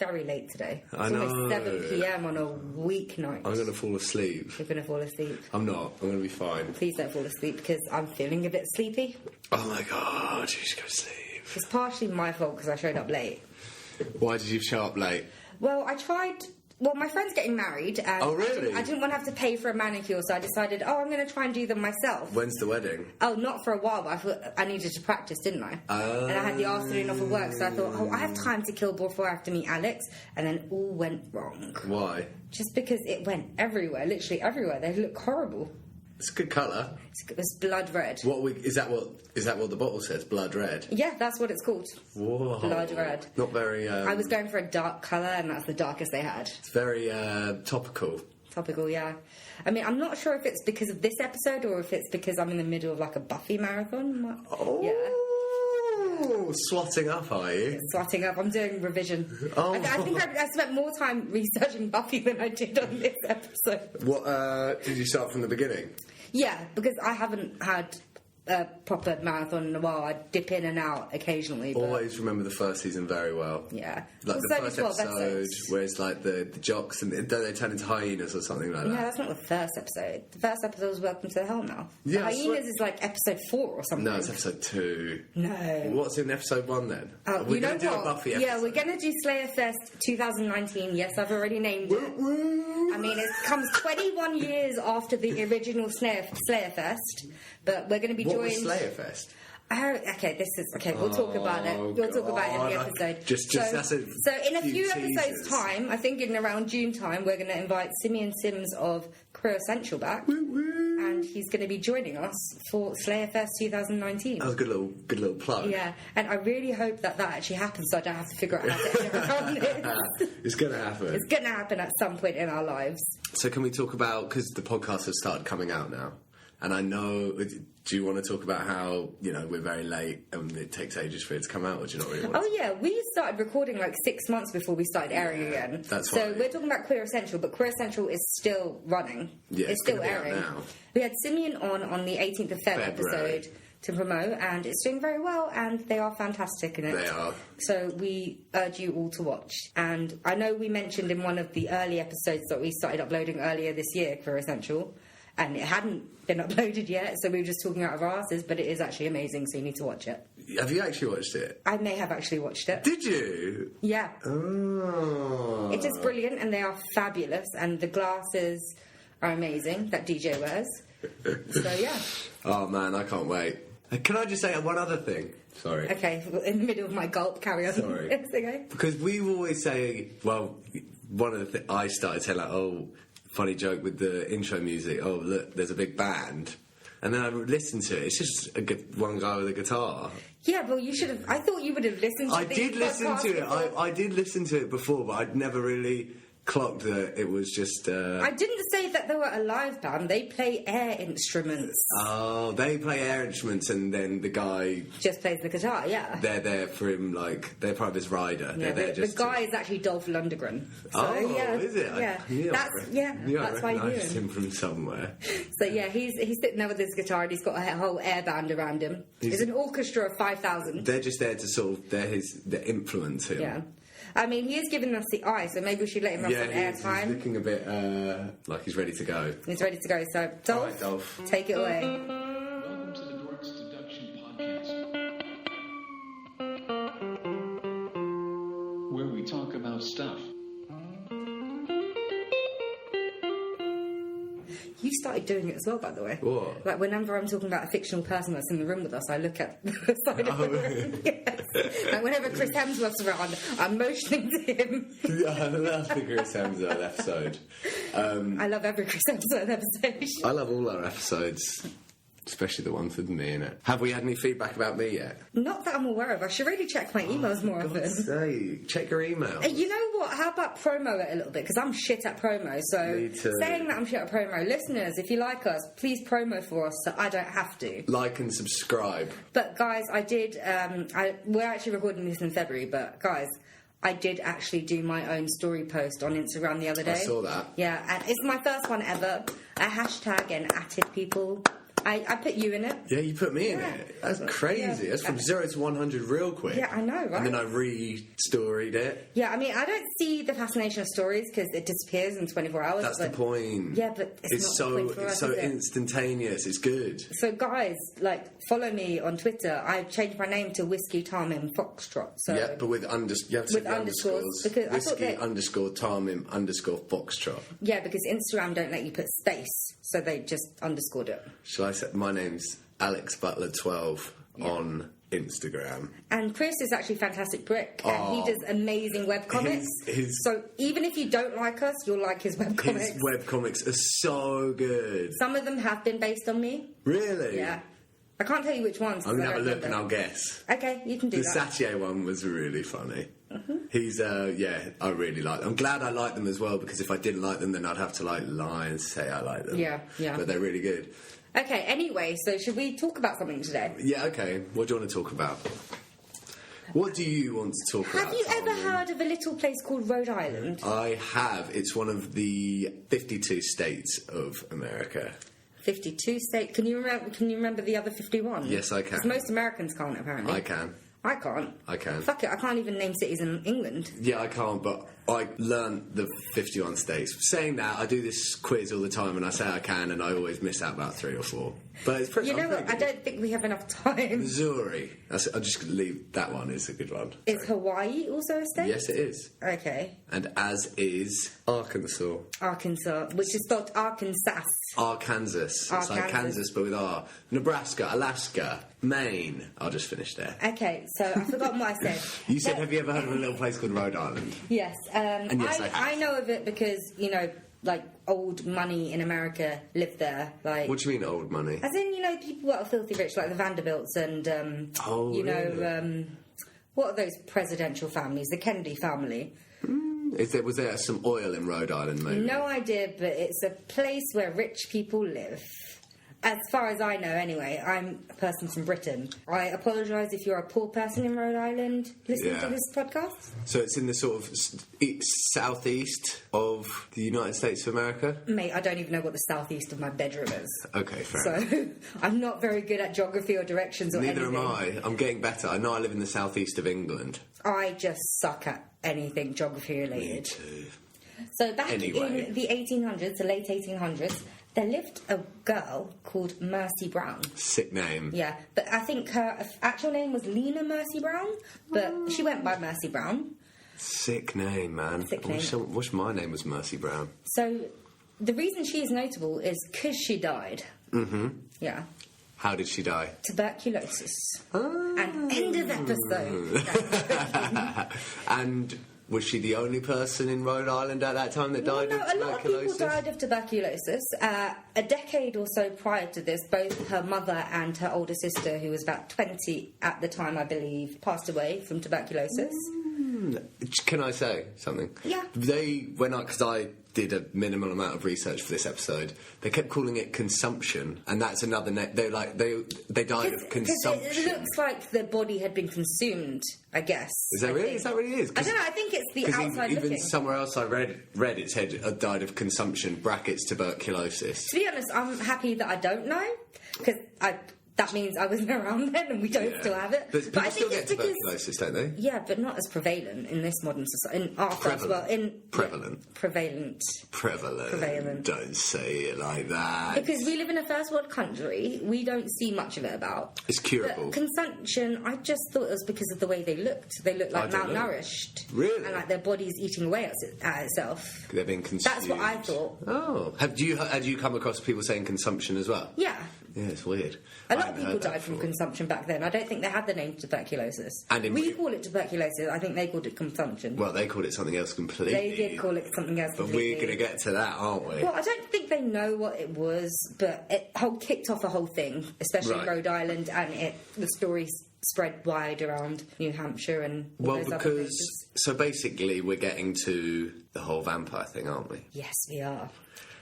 very late today. It's I know. almost 7 p.m. on a weeknight. I'm going to fall asleep. You're going to fall asleep. I'm not. I'm going to be fine. Please don't fall asleep because I'm feeling a bit sleepy. Oh my god, you should go sleep. It's partially my fault because I showed up late. Why did you show up late? Well, I tried... Well, my friend's getting married, and oh, really? I didn't want to have to pay for a manicure, so I decided, I'm going to try and do them myself. When's the wedding? Oh, not for a while, but I thought I needed to practice, didn't I? And I had the afternoon off of work, so I thought, I have time to kill before I have to meet Alex, and then all went wrong. Why? Just because it went everywhere, literally everywhere. They look horrible. It's a good colour. It's blood red. Is that what the bottle says? Blood red? Yeah, that's what it's called. Whoa. Blood red. Not very... I was going for a dark colour, and that's the darkest they had. It's very topical. Topical, yeah. I mean, I'm not sure if it's because of this episode or if it's because I'm in the middle of, like, a Buffy marathon. Oh! Yeah. Swatting up, are you? Swatting up. I'm doing revision. Oh. I think I spent more time researching Buffy than I did on this episode. What, did you start from the beginning? Yeah, because I haven't had a proper marathon in a while. I dip in and out occasionally. But Always remember the first season very well. Yeah. Like the first episode where it's like the jocks and don't they turn into hyenas or something like that? Yeah, that's not the first episode. The first episode was Welcome to the Hellmouth. Yeah, the hyenas is like episode 4 or something. No, it's episode 2. No. What's in episode 1 then? We're going to do a Buffy episode. Yeah, we're going to do Slayer Fest 2019. Yes, I've already named it. I mean, it comes 21 years after the original Slayer Fest, but we're going to be joined... What was Slayer Fest? We'll talk about it. We'll talk about it in the episode. So in a few episodes' time, I think in around June time, we're going to invite Simeon Sims of Queer Essential back, and he's going to be joining us for Slayer Fest 2019. That was a good little plug. Yeah, and I really hope that actually happens, so I don't have to figure out how to get around it. It's going to happen. It's going to happen at some point in our lives. So can we talk about, because the podcast has started coming out now, and I know... Do you want to talk about how, we're very late and it takes ages for it to come out, or do you not really want to? Oh, yeah. We started recording like 6 months before we started airing again. That's so right. We're talking about Queer Essential, but Queer Essential is still running. Yeah, it's still airing. Now. We had Simeon on the 18th of February episode to promote, and it's doing very well, and they are fantastic in it. They are. So we urge you all to watch. And I know we mentioned in one of the early episodes that we started uploading earlier this year, Queer Essential, and it hadn't been uploaded yet, so we were just talking out of our asses, but it is actually amazing, so you need to watch it. Have you actually watched it? I may have actually watched it. Did you? Yeah. Oh. It is brilliant, and they are fabulous, and the glasses are amazing that DJ wears. So, yeah. Oh, man, I can't wait. Can I just say one other thing? Sorry. Okay, in the middle of my gulp, carry on. Sorry. It's okay. Because we always say, well, one of the things I started saying, like, funny joke with the intro music. Oh, look, there's a big band. And then I listened to it. It's just one guy with a guitar. Yeah, well, you should have... I thought you would have listened to it. I did listen to it. I did listen to it before, but I'd never really clocked that it was just... I didn't say that they were a live band. They play air instruments. Oh, they play air instruments, and then the guy... just plays the guitar, yeah. They're there for him, like... They're part of his rider. Yeah, the guy is actually Dolph Lundgren. So, yeah, is it? Yeah. That's why I knew him from somewhere. So, yeah, he's sitting there with his guitar, and he's got a whole air band around him. It's an orchestra of 5,000. They're just there to sort of... They're influence him. Yeah. I mean, he is giving us the eye, so maybe we should let him have some airtime. He's looking a bit like he's ready to go. He's ready to go, so Dolph, right, Dolph. Take it away. Welcome to the Dorks Deduction Podcast, where we talk about stuff. You started doing it as well, by the way. What? Like, whenever I'm talking about a fictional person that's in the room with us, I look at the side of the room. Yes. Like, whenever Chris Hemsworth's around, I'm motioning to him. Yeah, I love the Chris Hemsworth episode. I love every Chris Hemsworth episode. I love all our episodes. Especially the ones with me in it. Have we had any feedback about me yet? Not that I'm aware of. I should really check my emails more often. God's sake. Check your emails. You know what? How about promo it a little bit? Because I'm shit at promo. So me too. Saying that I'm shit at promo, listeners, if you like us, please promo for us so I don't have to. Like and subscribe. But guys, I did. We're actually recording this in February, but guys, I did actually do my own story post on Instagram the other day. I saw that. Yeah, and it's my first one ever. I hashtag and atted people. I put you in it. Yeah, you put me in it. That's crazy. That's from 0 to 100 real quick. Yeah, I know, right? And then I re-storied it. Yeah, I mean, I don't see the fascination of stories because it disappears in 24 hours. That's the point. Yeah, but it's not the point for us, so is it? instantaneous. It's good. So, guys, like, follow me on Twitter. I've changed my name to Whiskey Tarmim Foxtrot. So Yeah, but with you have to with say underscores, because I thought Whiskey that- underscore Tarmim underscore Foxtrot. yeah, because Instagram don't let you put space, so they just underscored it. Shall I say my name's Alex Butler 12 on Instagram. And Chris is actually Fantastic Brick, and he does amazing webcomics. So even if you don't like us, you'll like his webcomics. His webcomics are so good. Some of them have been based on me. Really? Yeah. I can't tell you which ones. I'm going to have a look and I'll guess. Okay, you can do The that. Satie one was really funny. He's, I really like them. I'm glad I like them as well, because if I didn't like them, then I'd have to, lie and say I like them. Yeah. But they're really good. Okay, anyway, so should we talk about something today? Yeah, okay. What do you want to talk about? What do you want to talk about? Have you ever Taryn? heard of a little place called Rhode Island? I have. It's one of the 52 states of America. 52 states. Can you remember the other 51? Yes, I can. 'Cause most Americans can't, apparently. I can. I can't. I can. Fuck it, I can't even name cities in England. Yeah, I can't, but I learned the 51 states. Saying that, I do this quiz all the time, and I say I can, and I always miss out about 3 or 4. But it's pretty. You know what? I don't think we have enough time. Missouri. I'll just leave that one. It's a good one. Is Hawaii also a state? Yes, it is. Okay. And as is Arkansas. Arkansas, which is spelled Arkansas. Arkansas. It's like Arkansas. Kansas, but with R. Nebraska, Alaska, Maine. I'll just finish there. Okay, so I forgot what I said. You said, have you ever heard of a little place called Rhode Island? Yes. And yes, I have. I know of it because, old money in America lived there. What do you mean, old money? As in, people that are filthy rich, like the Vanderbilts and, really? what are those presidential families? The Kennedy family. Was there some oil in Rhode Island, maybe? No idea, but it's a place where rich people live. As far as I know, anyway. I'm a person from Britain. I apologise if you're a poor person in Rhode Island listening to this podcast. So it's in the sort of southeast of the United States of America? Mate, I don't even know what the southeast of my bedroom is. Okay, fair enough. So, I'm not very good at geography or directions or Neither anything. am I. I'm getting better. I know I live in the southeast of England. I just suck at anything geography related. Me too. So back in the 1800s, the late 1800s, there lived a girl called Mercy Brown. Sick name. Yeah, but I think her actual name was Lena Mercy Brown, but she went by Mercy Brown. Sick name, man. Sick name. I wish my name was Mercy Brown. So the reason she is notable is because she died. Mm-hmm. Yeah. How did she die? Tuberculosis. And end of episode. And was she the only person in Rhode Island at that time that died of tuberculosis? A lot of people died of tuberculosis. A decade or so prior to this, both her mother and her older sister, who was about 20 at the time, I believe, passed away from tuberculosis. Can I say something? Yeah. Because I did a minimal amount of research for this episode, they kept calling it consumption, and that's another they died of consumption. It looks like the body had been consumed, I guess. Is that really? Is that really is? I don't know, I think it's the outside even looking. somewhere else I read it said died of consumption, brackets tuberculosis. To be honest, I'm happy that I don't know, because that means I wasn't around then and we don't still have it. But people I think still get tuberculosis, don't they? Yeah, but not as prevalent in this modern society. In our first, well, prevalent. Prevalent. Don't say it like that. Because we live in a first world country, we don't see much of it about. It's curable. But consumption, I just thought it was because of the way they looked. They looked like malnourished. Really? And like their body's eating away at itself. They're being consumed. That's what I thought. Oh. Had you come across people saying consumption as well? Yeah. Yeah, it's weird. A lot of people died from consumption back then. I don't think they had the name tuberculosis. And we call it tuberculosis. I think they called it consumption. Well, they called it something else completely. They did call it something else completely. But we're going to get to that, aren't we? Well, I don't think they know what it was, but it kicked off a whole thing, especially in Rhode Island, and the story spread wide around New Hampshire and all those other places. So basically we're getting to the whole vampire thing, aren't we? Yes, we are.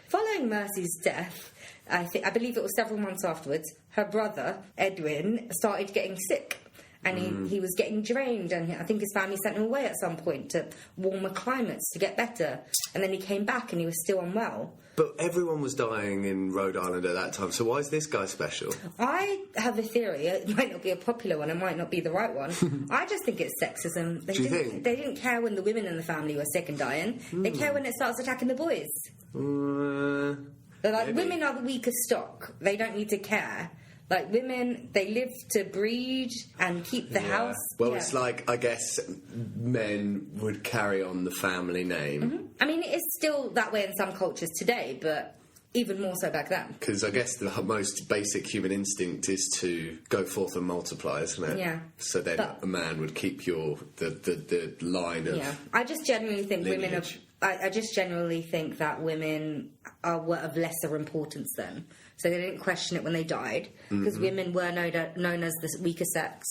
Following Mercy's death, I believe it was several months afterwards, her brother, Edwin, started getting sick. and he was getting drained, and I think his family sent him away at some point to warmer climates to get better, and then he came back and he was still unwell. But everyone was dying in Rhode Island at that time, so why is this guy special? I have a theory. It might not be a popular one, it might not be the right one. I just think it's sexism. Do you think? They didn't care when the women in the family were sick and dying. They care when it starts attacking the boys. They're like, women are the weakest stock. They don't need to care. Like, women, they live to breed and keep the house. Well, it's like, I guess, men would carry on the family name. I mean, it is still that way in some cultures today, but even more so back then. Because I guess the most basic human instinct is to go forth and multiply, isn't it? Yeah. So then a man would keep the line of... Yeah. I just generally think lineage. I just generally think that women were of lesser importance then. So they didn't question it when they died, because women were known as the weaker sex.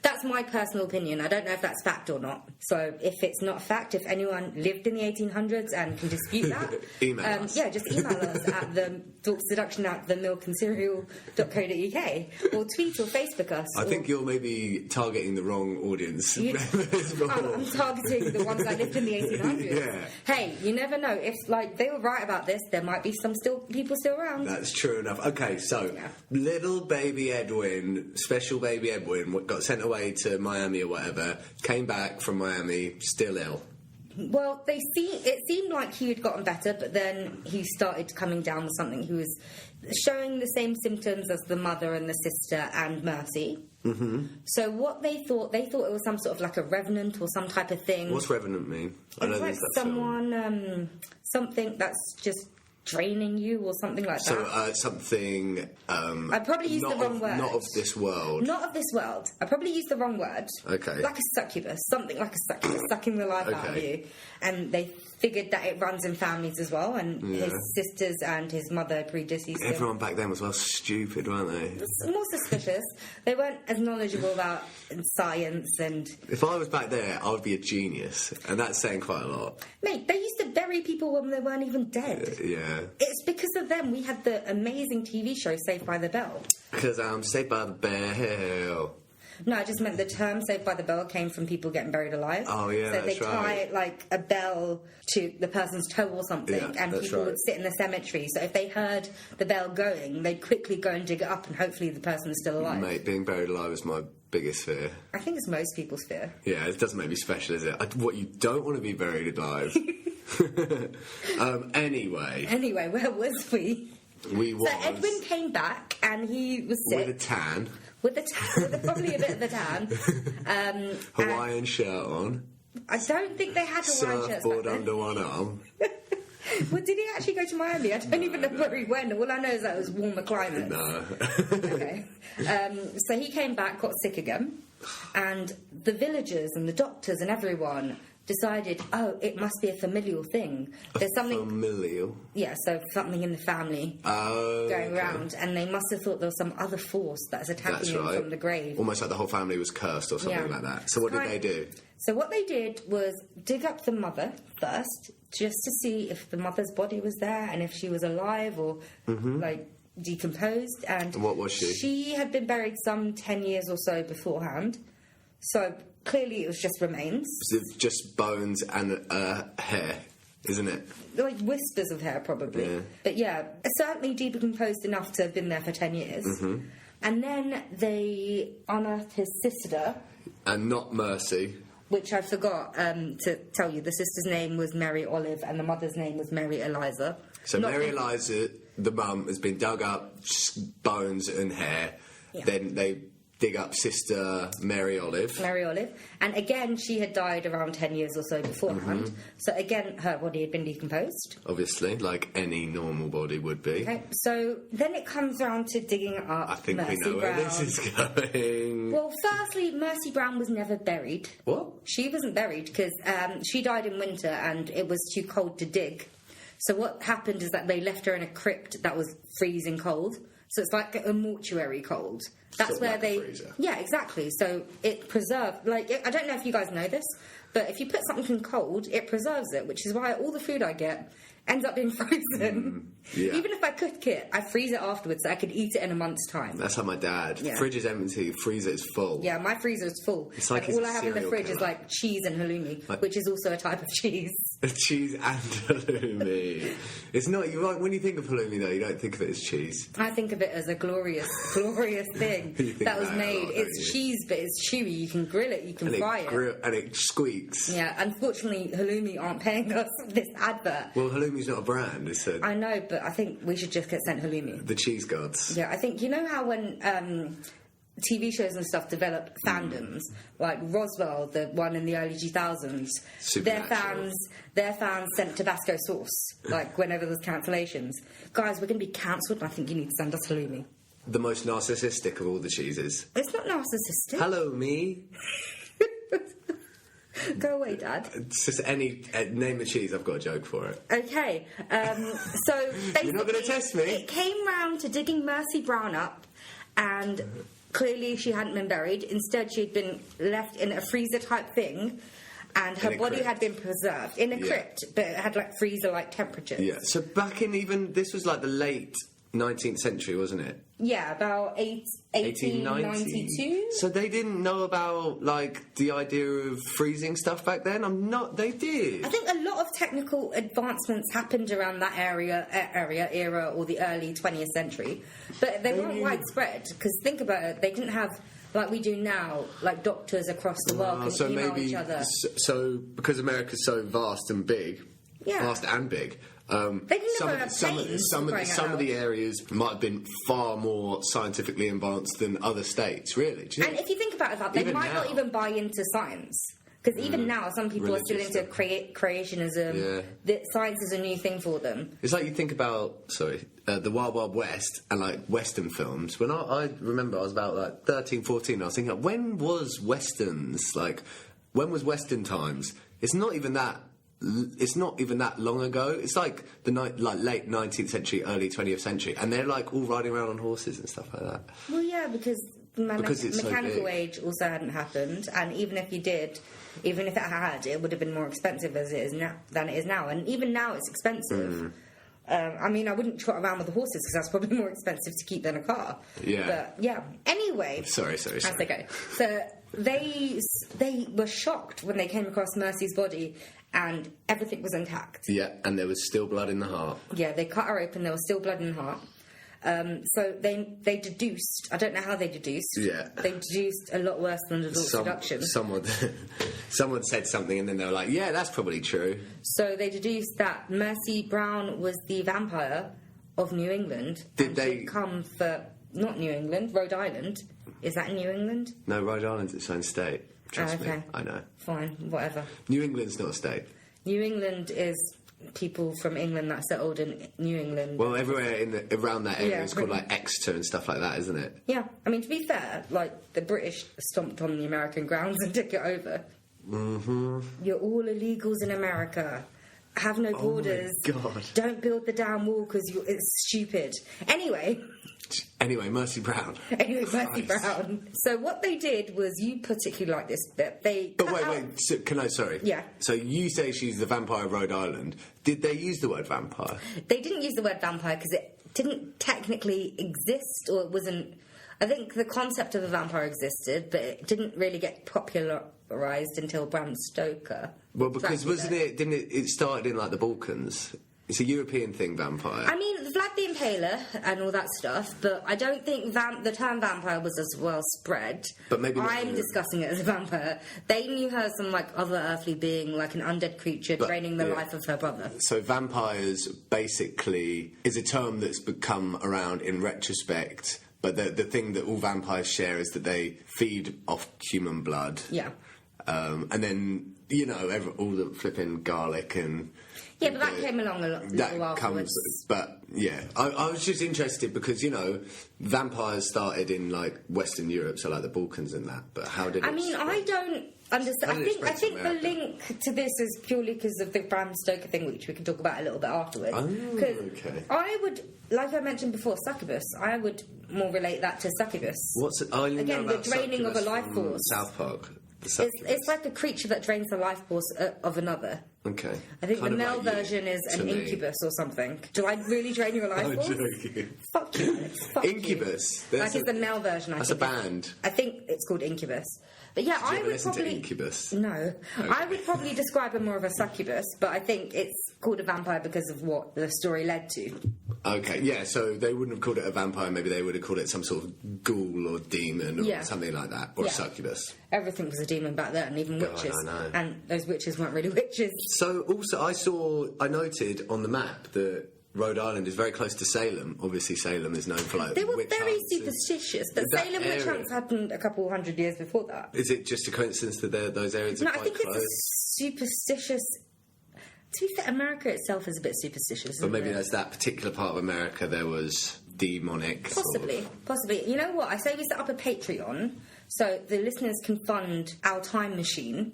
That's my personal opinion. I don't know if that's fact or not. So if it's not fact, if anyone lived in the 1800s and can dispute that, email us. Yeah, just email us at the themilkandcereal.co.uk or tweet or Facebook us. I think you're maybe targeting the wrong audience. I'm targeting the ones that lived in the 1800s. Yeah. Hey, you never know. If they were right about this, there might be some people still around. That's true enough. Okay, so little baby Edwin, special baby Edwin, got sent away to Miami or whatever, came back from Miami, still ill. Well, it seemed like he had gotten better, but then he started coming down with something. He was showing the same symptoms as the mother and the sister and Mercy. Mm-hmm. So what they thought it was some sort of like a revenant or some type of thing. What's revenant mean? It's like someone, something that's just draining you or something like that. So something... I probably used the wrong word. Not of this world. Not of this world. I probably used the wrong word. Okay. Like a succubus. Something like a succubus, sucking the life out of you. And they figured that it runs in families as well, and his sisters and his mother predeceased him. Everyone back then was well stupid, weren't they? More suspicious. They weren't as knowledgeable about science and... If I was back there, I would be a genius, and that's saying quite a lot. Mate, they used to bury people when they weren't even dead. Yeah. It's because of them we had the amazing TV show Saved by the Bell. Because I'm Saved by the Bell. No, I just meant the term Saved by the Bell came from people getting buried alive. Oh, yeah, so they tie, like, a bell to the person's toe or something, and people would sit in the cemetery. So if they heard the bell going, they'd quickly go and dig it up, and hopefully the person was still alive. Mate, being buried alive is my biggest fear. I think it's most people's fear. Yeah, it doesn't make me special, is it? What, you don't want to be buried alive? Anyway, where was we? So Edwin came back, and he was sick. With a tan. With probably a bit of a tan. Hawaiian shirt on. I don't think they had Hawaiian shirts Surfboard under one arm. Well, did he actually go to Miami? I don't even know where he went. All I know is that it was warmer climates. No. Okay. So he came back, got sick again, and the villagers and the doctors and everyone decided, it must be a familial thing. There's something familial. Yeah, so something in the family going around, and they must have thought there was some other force that's attacking him from the grave. Almost like the whole family was cursed or something like that. So what did they do? So what they did was dig up the mother first, just to see if the mother's body was there and if she was alive or decomposed. And what was she? She had been buried some 10 years or so beforehand. So clearly it was just remains. It's just bones and hair, isn't it? Like whispers of hair, probably. Yeah. But yeah, certainly decomposed enough to have been there for 10 years. Mm-hmm. And then they unearthed his sister. And not Mercy. Which I forgot to tell you. The sister's name was Mary Olive and the mother's name was Mary Eliza. So Mary Eliza, the mum, has been dug up, bones and hair. Yeah. Then they dig up sister Mary Olive. And again, she had died around 10 years or so beforehand. Mm-hmm. So again, her body had been decomposed. Obviously, like any normal body would be. Okay, so then it comes around to digging up I think Mercy we know Brown. where this is going. Well, firstly, Mercy Brown was never buried. What? She wasn't buried because she died in winter and it was too cold to dig. So what happened is that they left her in a crypt that was freezing cold. So it's like a mortuary cold. That's sort where like they... freezer. Yeah, exactly. So it preserved... I don't know if you guys know this, but if you put something in cold, it preserves it, which is why all the food I get, ends up being frozen. Yeah. Even if I cook it, I freeze it afterwards so I could eat it in a month's time. That's like my dad. Yeah. Fridge is empty, freezer is full. Yeah, my freezer is full. It's like and all I have in the fridge killer. is like cheese and halloumi, which is also a type of cheese. Cheese and halloumi. It's not. You like when you think of halloumi though, you don't think of it as cheese. I think of it as a glorious, glorious thing that was made. Lot, It's cheese, but it's chewy. You can grill it, you can fry it. And it squeaks. Yeah, unfortunately, halloumi aren't paying us this advert. Well, halloumi's not a brand. It's I know, but I think we should just get sent halloumi. the cheese gods. Yeah, I think, you know how when TV shows and stuff develop fandoms, like Roswell, the one in the early 2000s, their fans sent Tabasco sauce, like whenever there's cancellations. Guys, we're going to be cancelled, and I think you need to send us halloumi. The most narcissistic of all the cheeses. It's not narcissistic. Hello, me. Go away, Dad. It's just any name a cheese. I've got a joke for it. Okay, so basically, You're not going to test me. It came round to digging Mercy Brown up, and clearly she hadn't been buried. Instead, she'd been left in a freezer-type thing, and her body crypt. had been preserved in a crypt, but it had like freezer-like temperatures. Yeah. So back in this was like the late 19th century, wasn't it? Yeah, about 1892. So they didn't know about like the idea of freezing stuff back then. They did. I think a lot of technical advancements happened around that era, or the early 20th century, but they weren't widespread. Because think about it, they didn't have, like we do now, like doctors across the world can email each other. So because America's so vast and big, they didn't some of the areas might have been far more scientifically advanced than other states, really. Do you And if you think about it, they might not even buy into science. Because even now, some people are still into creationism. Yeah. That science is a new thing for them. It's like you think about, the Wild Wild West and like Western films. When I remember I was about like 13, 14, I was thinking, when was Westerns? Like, when was Western times? It's not even that long ago. It's like late 19th century, early 20th century, and they're like all riding around on horses and stuff like that. Well, yeah, because mechanical age also hadn't happened, and even if it had, it would have been more expensive than it is now. And even now, it's expensive. I mean, I wouldn't trot around with the horses because that's probably more expensive to keep than a car. Yeah. But yeah. Anyway. Sorry. That's okay. So they were shocked when they came across Mercy's body. And everything was intact. Yeah, and there was still blood in the heart. Yeah, they cut her open, there was still blood in the heart. So they deduced, I don't know how they deduced. Yeah. They deduced a lot worse than adult seduction. Someone said something and then they were like, yeah, that's probably true. So they deduced that Mercy Brown was the vampire of New England. Did they come for, not New England, Rhode Island. Is that in New England? No, Rhode Island's its own state. Trust me, I know. Fine, whatever. New England's not a state. New England is people from England that settled in New England. Well, everywhere around that area is called like Exeter and stuff like that, isn't it? Yeah, I mean, to be fair, like the British stomped on the American grounds and took it over. Mm-hmm. You're all illegals in America. Have no borders. Oh my God. Don't build the damn wall because it's stupid. Anyway, Mercy Brown. Mercy Brown. So what they did was, you particularly like this bit. But wait. So, sorry. Yeah. So you say she's the vampire of Rhode Island. Did they use the word vampire? They didn't use the word vampire because it didn't technically exist, or it wasn't. I think the concept of a vampire existed, but it didn't really get popularised until Bram Stoker. Well, because it started in like the Balkans. It's a European thing, vampire. I mean, Vlad the Impaler and all that stuff, but I don't think the term vampire was as well spread. But maybe I'm discussing it as a vampire. They knew her as some like other earthly being, like an undead creature draining the life of her brother. So vampires basically is a term that's become around in retrospect. But the thing that all vampires share is that they feed off human blood. Yeah. And then, all the flipping garlic and... Yeah, but that came along a little afterwards. But, yeah. I was just interested because, vampires started in, like, Western Europe, so, like, the Balkans and that. But how did it... I mean, I don't understand. I think the link to this is purely because of the Bram Stoker thing, which we can talk about a little bit afterwards. Oh, okay. I would, like I mentioned before, succubus, I would more relate that to succubus. What's it? Again, the draining of a life force. South Park. It's like a creature that drains the life force of another. Okay. I think Kind the of male like you, version is to an me. incubus or something. Do I really drain your life I'm force? joking. Fuck you, Alex. Fuck Incubus. You. Like, it's the male version, I That's think. a band. I think it's called Incubus. But yeah, Did you I ever would listen probably... to Incubus? No. Okay. I would probably describe it more of a succubus, but I think it's called a vampire because of what the story led to. Okay, yeah, so they wouldn't have called it a vampire, maybe they would have called it some sort of ghoul or demon or something like that, or a succubus. Everything was a demon back then, even God, witches. I know. And those witches weren't really witches. So, also, I noted on the map that Rhode Island is very close to Salem. Obviously, Salem is known for, like, They were witch very hunts and- superstitious, but That Salem witch area- hunts happened a couple hundred years before that. Is it just a coincidence that those areas are No, I quite think close? it's a superstitious... To be fair, America itself is a bit superstitious, But isn't maybe it? that's that particular part of America there was demonic. sort of- Possibly. You know what? I say we set up a Patreon so the listeners can fund our time machine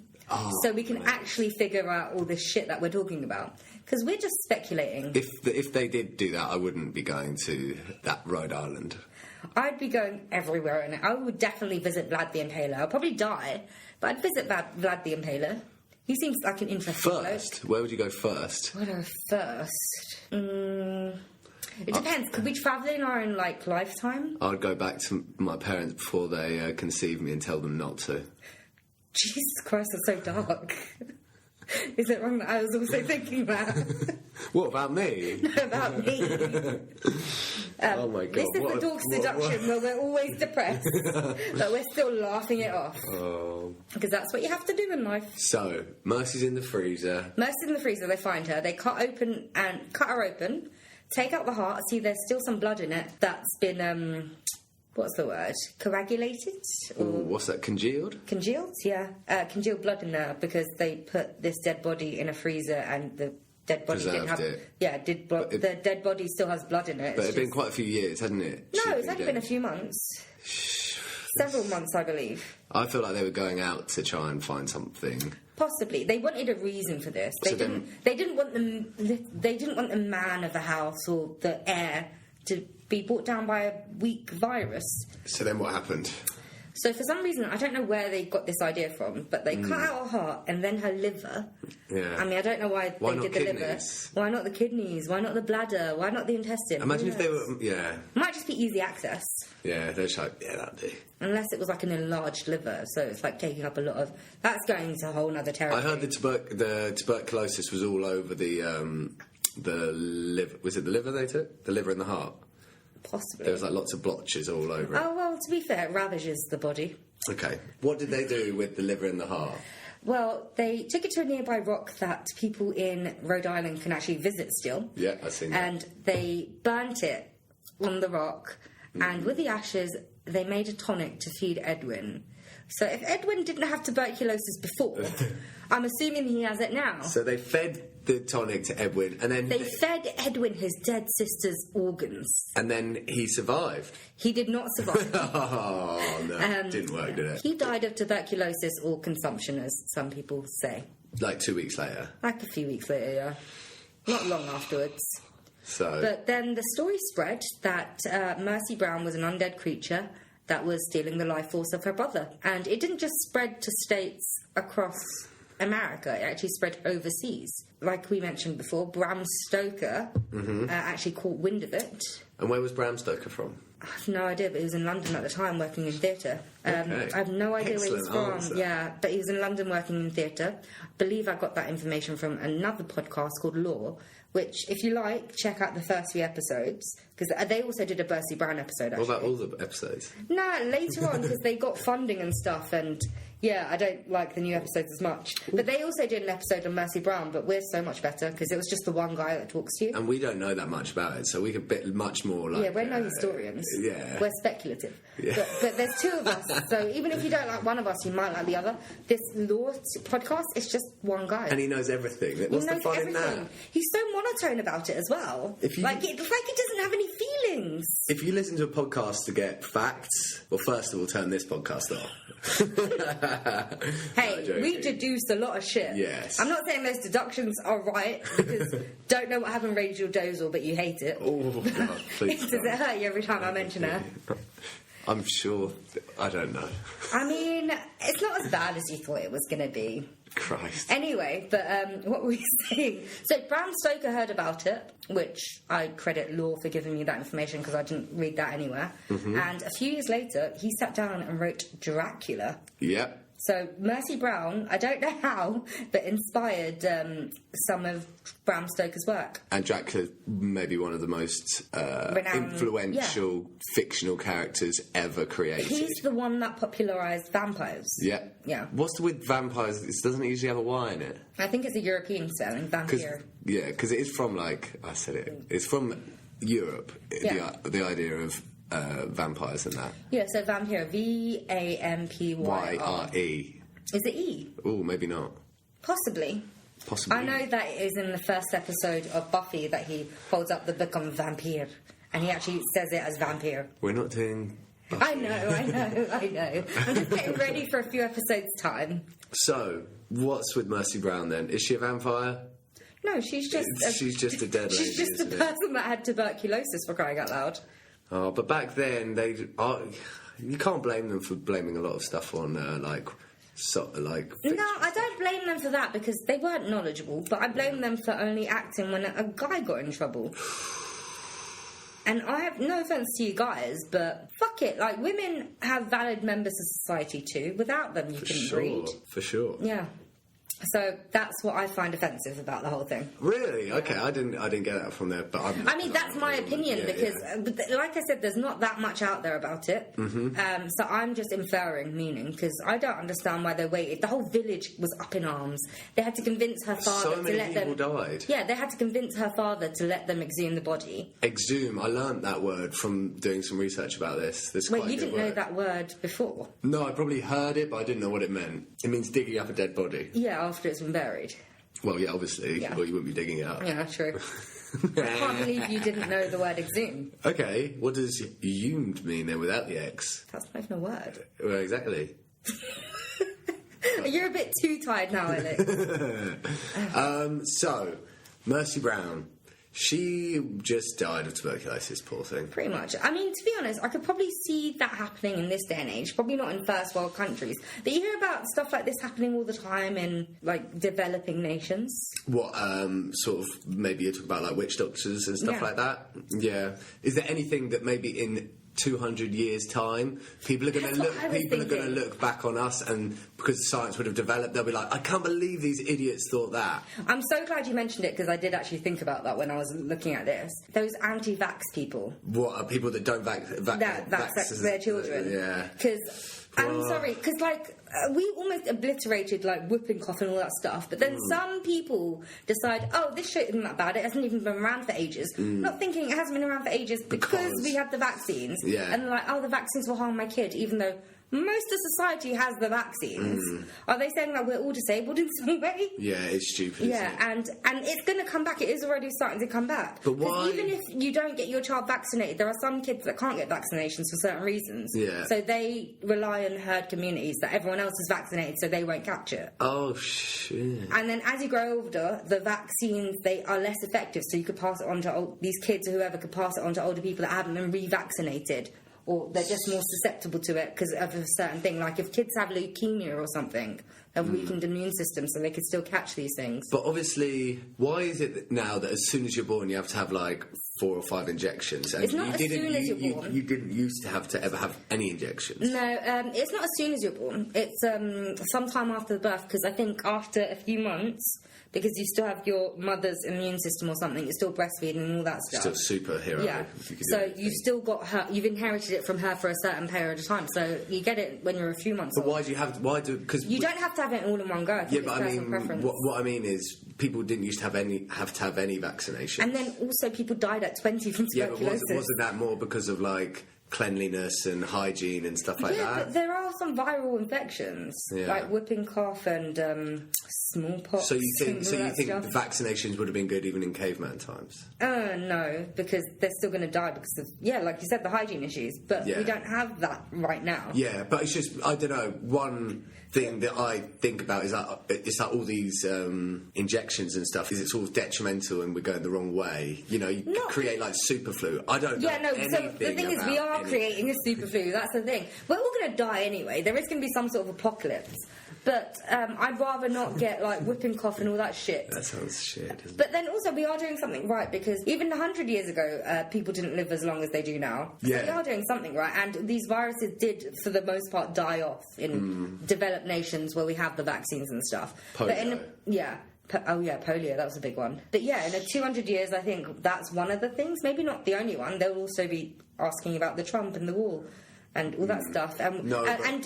so we can actually figure out all this shit that we're talking about. Because we're just speculating. If they did do that, I wouldn't be going to that Rhode Island. I'd be going everywhere in it. I would definitely visit Vlad the Impaler. I'll probably die, but I'd visit Vlad the Impaler. He seems like an interesting First? Where would you go first? bloke. Where do I first? It depends. Could we travel in our own, like, lifetime? I'd go back to my parents before they conceived me and tell them not to. Jesus Christ, that's so dark. Is it wrong that I was also thinking that? What about me? No, about me. Oh my God! This is the Dorks deduction where we're always depressed, but we're still laughing it off. Oh. Because that's what you have to do in life. So Mercy's in the freezer. Mercy's in the freezer, they find her, they cut her open, take out the heart, see there's still some blood in it that's been, what's the word? Coagulated? Ooh, what's that? Congealed? Congealed, yeah. Congealed blood in there because they put this dead body in a freezer and the dead body didn't have... Preserved it. Yeah, the dead body still has blood in it. But it's been quite a few years, hasn't it? No, Should it's be only dead. been a few months. Several months, I believe. I feel like they were going out to try and find something. Possibly, they wanted a reason for this. They So didn't want the man of the house or the heir to be brought down by a weak virus. So then what happened? So for some reason, I don't know where they got this idea from, but they cut out her heart and then her liver. Yeah. I mean, I don't know why Why they not did the liver. kidneys? Why not the kidneys? Why not the bladder? Why not the intestine? Imagine Who if they knows? were... Yeah. Might just be easy access. Yeah, they're just like, yeah, that'd do. Unless it was like an enlarged liver, so it's like taking up a lot of... That's going into a whole other territory. I heard the tuberculosis was all over the liver. Was it the liver they took? The liver and the heart? Possibly. There was like lots of blotches all over it. Oh, well, to be fair, it ravages the body. Okay. What did they do with the liver and the heart? Well, they took it to a nearby rock that people in Rhode Island can actually visit still. Yeah, I've seen that. And they burnt it on the rock, and with the ashes, they made a tonic to feed Edwin. So if Edwin didn't have tuberculosis before, I'm assuming he has it now. So they fed the tonic to Edwin, and then... They fed Edwin his dead sister's organs. And then he survived. He did not survive. Oh, no. Didn't work, did it? He died of tuberculosis or consumption, as some people say. Like 2 weeks later. Like a few weeks later, yeah. Not long afterwards. So... But then the story spread that Mercy Brown was an undead creature that was stealing the life force of her brother. And it didn't just spread to states across America, it actually spread overseas. Like we mentioned before, Bram Stoker actually caught wind of it. And where was Bram Stoker from? I have no idea, but he was in London at the time working in theatre. Okay. I have no idea where he's Excellent from. answer. Yeah, but he was in London working in theatre. I believe I got that information from another podcast called Law, which, if you like, check out the first few episodes, because they also did a Mercy Brown episode, actually. What about all the episodes? No, later on, because they got funding and stuff, and yeah, I don't like the new episodes as much. But they also did an episode on Mercy Brown, but we're so much better, because it was just the one guy that talks to you. And we don't know that much about it, so we could bit much more like... Yeah, we're no historians. Yeah. We're speculative. Yeah. But there's two of us, so even if you don't like one of us, you might like the other. This Law podcast is just one guy. And he knows everything. What's He the knows fun in everything. that? He's so monotone about it as well. If you- like he doesn't have any feelings. If you listen to a podcast to get facts, well, first of all, turn this podcast off. Hey, No, we joking. deduced a lot of shit. Yes. I'm not saying those deductions are right, because don't know what happened Rachel Dozel, but you hate it. Oh, God, please Does it don't. hurt you every time I mention her? I'm sure... I don't know. I mean, it's not as bad as you thought it was going to be. Christ. Anyway, but what were we saying? So Bram Stoker heard about it, which I credit Law for giving me that information because I didn't read that anywhere. Mm-hmm. And a few years later, he sat down and wrote Dracula. Yep. So Mercy Brown, I don't know how, but inspired some of Bram Stoker's work. And Dracula may be one of the most influential fictional characters ever created. He's the one that popularised vampires. Yeah. Yeah. What's with vampires? It doesn't usually have a Y in it. I think it's a European spelling, Vampyr. Yeah, because it is from, like, I said it, it's from Europe, the idea of vampires and that. Yeah, so Vampyr, Vampyr. Y-R-E. Is it E? Oh, maybe not. Possibly. I know that it is in the first episode of Buffy that he holds up the book on Vampyr, and he actually says it as Vampyr. We're not doing Buffy. I know. I'm just getting ready for a few episodes' time. So, what's with Mercy Brown then? Is she a vampire? No, she's just a dead lady. She's just a person that had tuberculosis, for crying out loud. Oh, but back then you can't blame them for blaming a lot of stuff on No, I don't blame them for that because they weren't knowledgeable, but I blame them for only acting when a guy got in trouble. And I have no offence to you guys, but fuck it, like, women have valid members of society too. Without them, you couldn't breed. For sure. Yeah. So that's what I find offensive about the whole thing. Really? Okay, I didn't get that from there, but I mean, that's my opinion because, like I said, there's not that much out there about it. Mm-hmm. So I'm just inferring meaning because I don't understand why they waited. The whole village was up in arms. They had to convince her father to let them. So many people died. Yeah, they had to convince her father to let them exhume the body. Exhume. I learnt that word from doing some research about this. Wait, you didn't know that word before? No, I probably heard it, but I didn't know what it meant. It means digging up a dead body. Yeah, after it's been buried. Well, yeah, obviously. Yeah. Or you wouldn't be digging it up. Yeah, true. I can't believe you didn't know the word exhume. Okay, what does "humed" mean then without the X? That's not even a word. Well, exactly. You're a bit too tired now, Alex. So, Mercy Brown. She just died of tuberculosis, poor thing. Pretty much. I mean, to be honest, I could probably see that happening in this day and age. Probably not in first world countries. But you hear about stuff like this happening all the time in, like, developing nations. What, sort of, maybe you're talking about, like, witch doctors and stuff like that? Yeah. Is there anything that maybe in 200 years' time, people are going to look back on us, and because science would have developed, they'll be like, I can't believe these idiots thought that. I'm so glad you mentioned it because I did actually think about that when I was looking at this. Those anti-vax people. What are people that don't vax their children? Yeah. Because I'm sorry, because like we almost obliterated like whooping cough and all that stuff, but then some people decide, oh, this shit isn't that bad. It hasn't even been around for ages. Not thinking it hasn't been around for ages because we have the vaccines. Yeah. And they're like, oh, the vaccines will harm my kid, even though most of society has the vaccines. Are they saying that we're all disabled in some way? Yeah, it's stupid. Yeah, and it's going to come back. It is already starting to come back. But why? Even if you don't get your child vaccinated, there are some kids that can't get vaccinations for certain reasons. Yeah. So they rely on herd communities that everyone else is vaccinated, so they won't catch it. Oh shit! And then as you grow older, the vaccines, they are less effective. So you could pass it on to these kids, or whoever could pass it on to older people that haven't been revaccinated. Or they're just more susceptible to it because of a certain thing. Like if kids have leukemia or something, a weakened immune system, so they could still catch these things. But obviously, why is it now that as soon as you're born you have to have like 4 or 5 injections? And it's not as soon as you're born. You didn't used to have to ever have any injections. No, it's not as soon as you're born. It's sometime after the birth, because I think after a few months, because you still have your mother's immune system or something, you're still breastfeeding and all that stuff. Still superhero. Yeah. So you've still got her. You've inherited it from her for a certain period of time. So you get it when you're a few months old. But why do you have? Why do? Because you don't have to have it all in one go. I think it's personal preference. What I mean is, people didn't used to have to have any vaccination. And then also people died at 20 from tuberculosis. Yeah, but wasn't that more because of like cleanliness and hygiene and stuff like that? Yeah, but there are some viral infections, like whooping cough and smallpox. So you think the vaccinations would have been good even in caveman times? No, because they're still going to die because of, like you said, the hygiene issues. But we don't have that right now. Yeah, but it's just, I don't know, one thing that I think about is that it's like all these injections and stuff, is it sort of detrimental and we're going the wrong way? You know, you create like super flu. I don't know anything. So the thing is, we are creating a super flu. That's the thing. We're all going to die anyway. There is going to be some sort of apocalypse. But I'd rather not get, like, whooping cough and all that shit. That sounds shit, doesn't it? But then also, we are doing something right, because even 100 years ago, people didn't live as long as they do now. So we are doing something right, and these viruses did, for the most part, die off in developed nations where we have the vaccines and stuff. Polio. But polio, that was a big one. But yeah, in 200 years, I think that's one of the things. Maybe not the only one. They'll also be asking about the Trump and the wall and all that stuff. And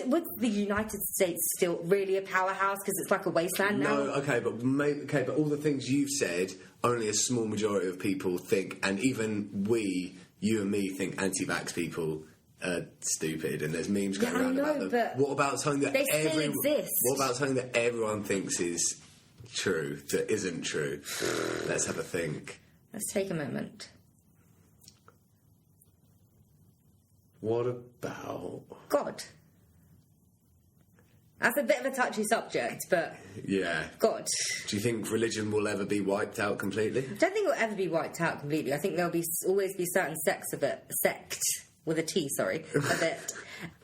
was the United States still really a powerhouse because it's like a wasteland now? No, but all the things you've said, only a small majority of people think, and even you and me think anti-vax people are stupid, and there's memes going around about them. But what about something that they still exist? What about something that everyone thinks is true that isn't true? Let's have a think. Let's take a moment. What about God? That's a bit of a touchy subject, but yeah, God. Do you think religion will ever be wiped out completely? I don't think it will ever be wiped out completely. I think there'll always be certain sects of it, sect with a T, sorry, of it.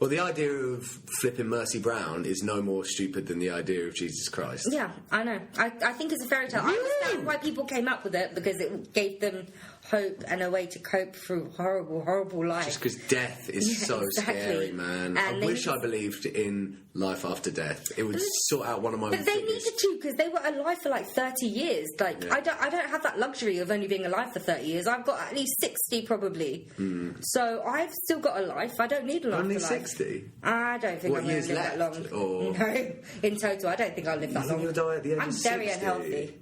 Well, the idea of flipping Mercy Brown is no more stupid than the idea of Jesus Christ. Yeah, I know. I think it's a fairy tale. I understand why people came up with it, because it gave them hope and a way to cope through horrible life. Just because death is scary, man. And I wish I believed in life after death. It would sort out one of my But they needed to, because they were alive for like 30 years. Like, yeah. I don't have that luxury of only being alive for 30 years. I've got at least 60 probably. So I've still got a life. I don't need a life. Only 60? I don't think I'm going to live that long. Or... No, in total, I don't think I'll live that long. You're die at the age I'm of very 60? unhealthy.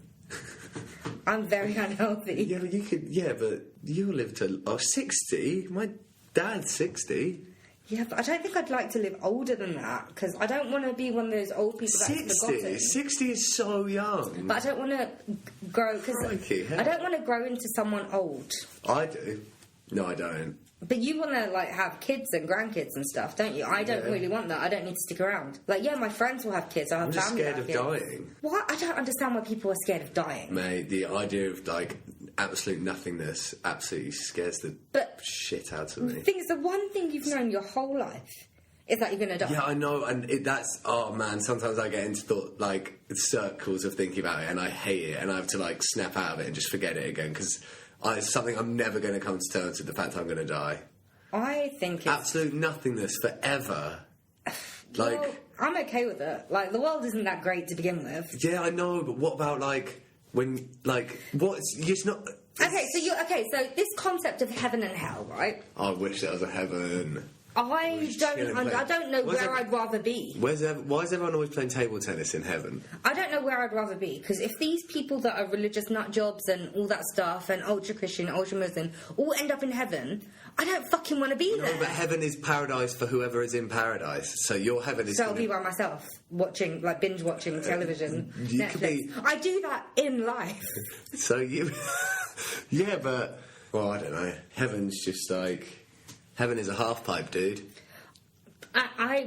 I'm very unhealthy. Yeah, but you could. Yeah, but you'll live to 60. My dad's 60. Yeah, but I don't think I'd like to live older than that, because I don't want to be one of those old people that's forgotten. 60 is so young. But I don't want to grow, because I don't want to grow into someone old. I do. No, I don't. But you want to, like, have kids and grandkids and stuff, don't you? I don't really want that. I don't need to stick around. Like, yeah, my friends will have kids. I'll have family. I'm just scared of dying. What? I don't understand why people are scared of dying. Mate, the idea of, like, absolute nothingness absolutely scares the shit out of me. The thing is, the one thing you've known your whole life is that you're going to die. Yeah, I know, and that's... Oh, man, sometimes I get into, circles of thinking about it, and I hate it, and I have to, snap out of it and just forget it again, because... it's something I'm never going to come to terms with, the fact I'm going to die. I think it's... absolute nothingness forever. Well, I'm okay with it. The world isn't that great to begin with. Yeah, I know, but what about, when, what's... It's not... Okay, so this concept of heaven and hell, right? I wish there was a heaven. I don't know where I'd rather be. Why is everyone always playing table tennis in heaven? I don't know where I'd rather be, because if these people that are religious nut jobs and all that stuff and ultra Christian, ultra Muslim all end up in heaven, I don't fucking want to be there. No, but heaven is paradise for whoever is in paradise. So your heaven is... So I'll be by myself, watching, binge watching television, Netflix. I do that in life. So you... Yeah, but... Well, I don't know. Heaven's just Heaven is a half-pipe, dude.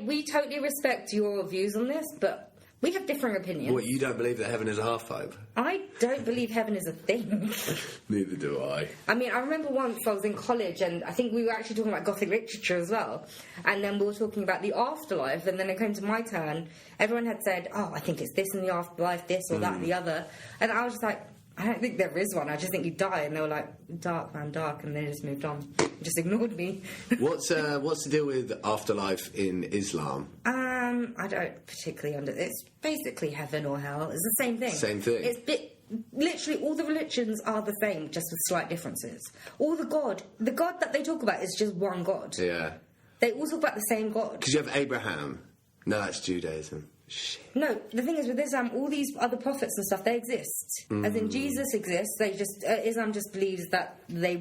We totally respect your views on this, but we have differing opinions. What, you don't believe that heaven is a half-pipe? I don't believe heaven is a thing. Neither do I. I mean, I remember once I was in college, and I think we were actually talking about Gothic literature as well, and then we were talking about the afterlife, and then it came to my turn. Everyone had said, oh, I think it's this in the afterlife, this or that and the other. And I was just like... I don't think there is one. I just think you die. And they were like, dark, man, dark. And they just moved on. Just ignored me. What's the deal with afterlife in Islam? I don't particularly It's basically heaven or hell. It's the same thing. Same thing. Literally, all the religions are the same, just with slight differences. The God that they talk about is just one God. Yeah. They all talk about the same God. Because you have Abraham. No, that's Judaism. Shit. No, the thing is with Islam, all these other prophets and stuff, they exist. As in, Jesus exists. They just Islam just believes that he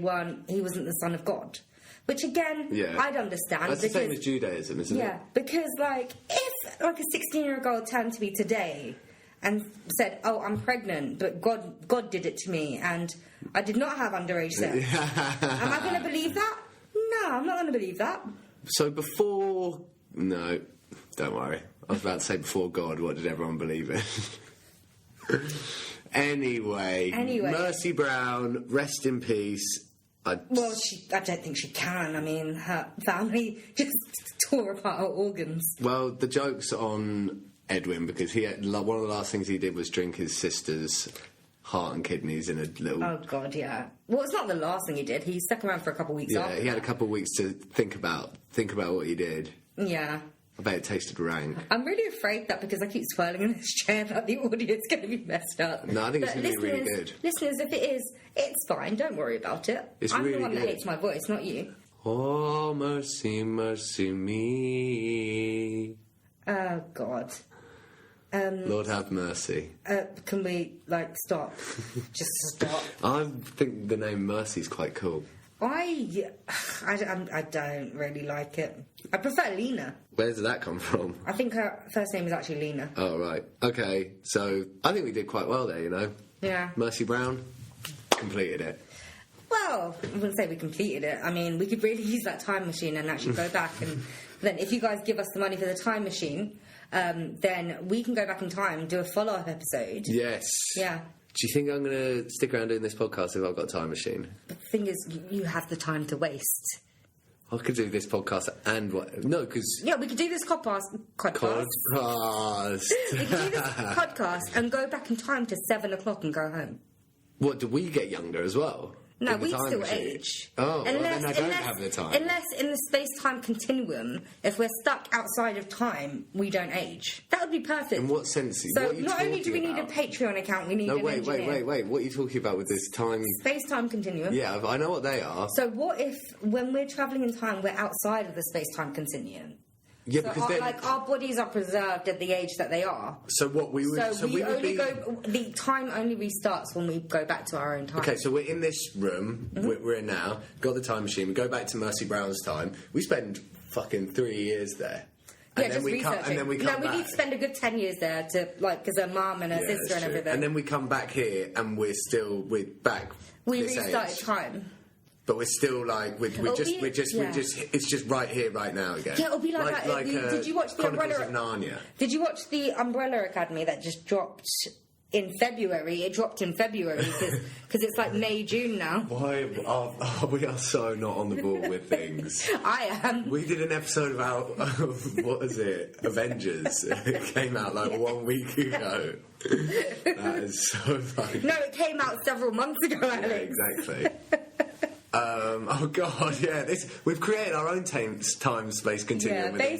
wasn't the son of God. Which again, I'd understand. That's the same as Judaism, isn't it? Yeah, because if a 16-year-old girl turned to me today and said, "Oh, I'm pregnant, but God did it to me, and I did not have underage sex," am I going to believe that? No, I'm not going to believe that. So no, don't worry. I was about to say before God, what did everyone believe in? Anyway, Mercy Brown, rest in peace. I don't think she can. I mean, her family just tore apart her organs. Well, the joke's on Edwin, because he had, one of the last things he did was drink his sister's heart and kidneys in a little... Oh, God, yeah. Well, it's not the last thing he did. He stuck around for a couple of weeks after. Yeah, he had a couple of weeks to think about what he did. Yeah. I bet it tasted rank. I'm really afraid that because I keep swirling in this chair that the audio's going to be messed up. No, I think it's going to be really good. Listeners, if it is, it's fine. Don't worry about it. I'm really the one good. that hates my voice, not you. Oh, mercy, mercy me. Oh, God. Lord have mercy. Can we, stop? Just stop. I think the name Mercy's quite cool. I don't really like it. I prefer Lena. Where did that come from? I think her first name is actually Lena. Oh, right. Okay, so I think we did quite well there, you know? Yeah. Mercy Brown completed it. Well, I wouldn't say we completed it. I mean, we could really use that time machine and actually go back. And then if you guys give us the money for the time machine, then we can go back in time and do a follow-up episode. Yes. Yeah. Do you think I'm going to stick around doing this podcast if I've got a time machine? The thing is, you have the time to waste. I could do this podcast and what? No, because... Yeah, we could do this podcast. We could do this podcast and go back in time to 7 o'clock and go home. What, do we get younger as well? No, we still age. Oh, well, then I don't have the time. Unless in the space-time continuum, if we're stuck outside of time, we don't age. That would be perfect. In what sense? So what are you not only do we about? need a Patreon account, we need an engineer. Wait. What are you talking about with this time? Space-time continuum. Yeah, I know what they are. So what if, when we're travelling in time, we're outside of the space-time continuum? Yeah, so because our bodies are preserved at the age that they are. So what we would... So we only go... The time only restarts when we go back to our own time. Okay, so we're in this room, we're in now, got the time machine, we go back to Mercy Brown's time, we spend fucking 3 years there. And then we come back. We need to spend a good 10 years there to, because her mum and her sister and everything. And then we come back here and we're back. We restarted time. But we're still it's just right here, right now again. Yeah, it'll be like that. Did you watch the Chronicles of Narnia? Did you watch the Umbrella Academy that just dropped in February? It dropped in February because it's like May, June now. Why we are so not on the ball with things. I am. We did an episode about what was it? Avengers. It came out 1 week ago. That is so funny. No, it came out several months ago, Alex. Yeah, exactly. Oh God, yeah. We've created our own time-space continuum. Yeah,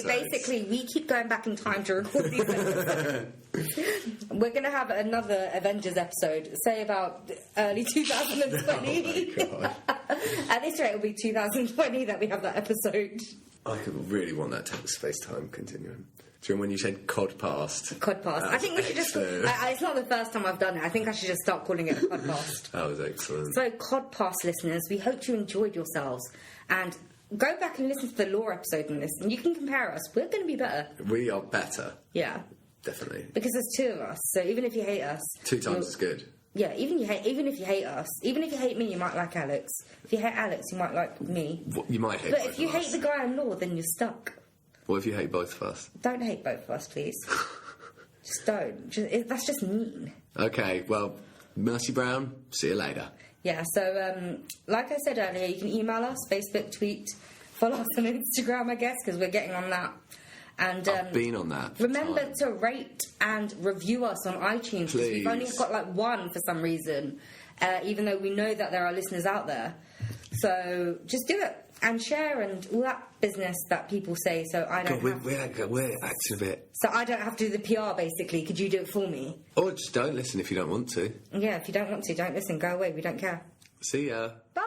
basically, we keep going back in time to record these episodes. We're going to have another Avengers episode, say about early 2020. Oh my God. At this rate, it'll be 2020 that we have that episode. I could really want that space-time continuum. Do you remember when you said Codpast? Codpast. I think we should just... it's not the first time I've done it. I think I should just start calling it a Codpast. That was excellent. So, Codpast listeners, we hope you enjoyed yourselves. And go back and listen to the lore episode and listen. You can compare us. We're going to be better. We are better. Yeah. Definitely. Because there's two of us. So even if you hate us... 2 times as good. Yeah, even if you hate us. Even if you hate me, you might like Alex. If you hate Alex, you might like me. You might hate But both if you of hate us. the guy in law, then you're stuck. What if you hate both of us? Don't hate both of us, please. Just don't. That's just mean. Okay, well, Mercy Brown, see you later. Yeah, so, like I said earlier, you can email us, Facebook, tweet, follow us on Instagram, I guess, because we're getting on that. And I've been on that. Remember to rate and review us on iTunes. Because we've only got 1 for some reason, even though we know that there are listeners out there. So just do it. And share and all that business that people say, so I don't we're acting a bit. So I don't have to do the PR, basically. Could you do it for me? Or just don't listen if you don't want to. Yeah, if you don't want to, don't listen. Go away. We don't care. See ya. Bye.